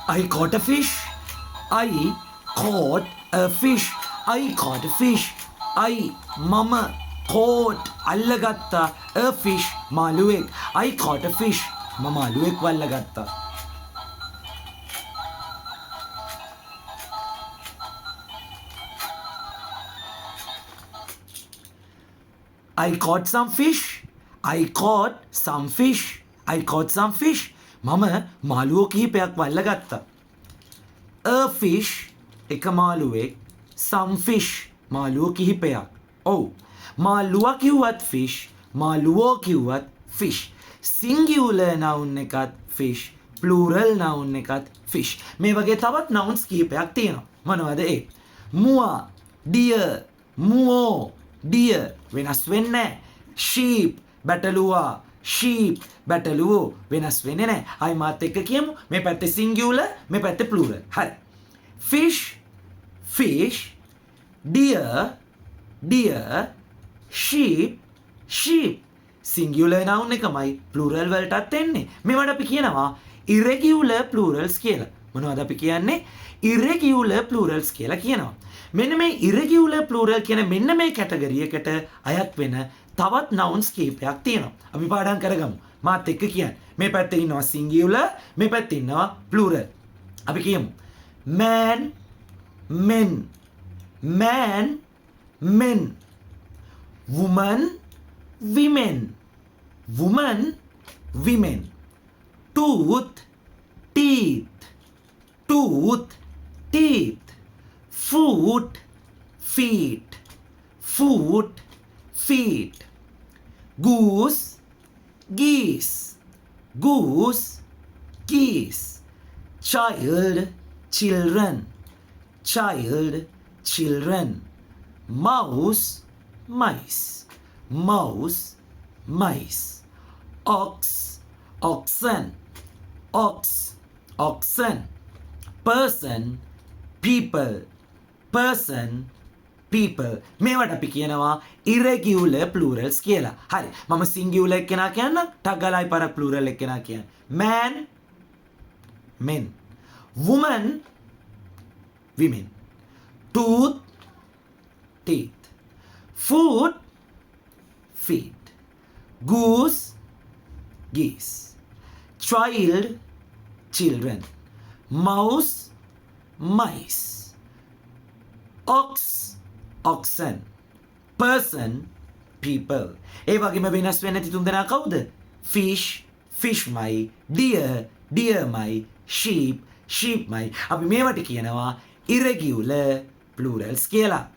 I caught a fish. I caught a fish. I caught a fish. I මම caught අල්ලගත්තා a fish මාළුවෙක්. I caught a fish. මම මාළුවෙක් අල්ලගත්තා. I caught some fish. I caught some fish. I caught some fish. මම මාළුවෝ කිහිපයක් වල්ලගත්තා. A fish එක මාළුවෙක්. Some fish මාළුවෝ කිහිපයක්. ඔව්. මාළුවා කිව්වත් fish. මාළුවෝ කිව්වත් fish. singular noun එකත් fish. plural noun එකත් fish. මේ වගේ තවත් nouns කිහිපයක් තියෙනවා. මොනවද ඒ? මුවා, deer, මුවෝ, deer වෙනස් වෙන්නේ නැහැ. sheep බැටළුවා, sheep බැටළුවෝ වෙනස් වෙන්නේ නැහැ. ආයි මාත් එක්ක කියමු. මේ පැත්තේ singular, මේ පැත්තේ plural. හරි. fish, fish, deer, deer, sheep, sheep. singular noun එකමයි plural වලටත් එන්නේ. මේවට අපි කියනවා irregular plurals කියලා. මොනවද අපි කියන්නේ? irregular plurals කියලා කියනවා. මෙන්න මේ irregular plural කියන මෙන්න මේ කැටගරි එකට අයත් වෙන තවත් nouns කීපයක් තියෙනවා. අපි පාඩම් කරගමු. මාත් එක්ක කියන්න. මේ පැත්තේ ඉන්නවා singular, මේ පැත්තේ ඉන්නවා plural. අපි කියමු. man, men, man, men, woman, women, woman, women, tooth, teeth, tooth, teeth, foot, feet, foot, feet, goose, geese, goose, geese, child, children, child, children, mouse, mice, mouse, mice, ox, oxen, ox, oxen, person, people, person, people. මේවට අපි කියනවා irregular plurals කියලා. හරි. මම singular එක්කෙනා කියන්නම්. ටක් ගාලායි පාරක් plural එක්කෙනා කියන්න. man, men, woman, women, tooth, teeth, foot, feet, goose, geese, child, children, mouse, mice, ox, oxen, person, people. ඒ වගේම වෙනස් වෙන්නේ නැති තුන් දෙනා කවුද? fish, fishමයි, deer, deerමයි, sheep, sheepමයි. අපි මේවට කියනවා irregular plurals කියලා.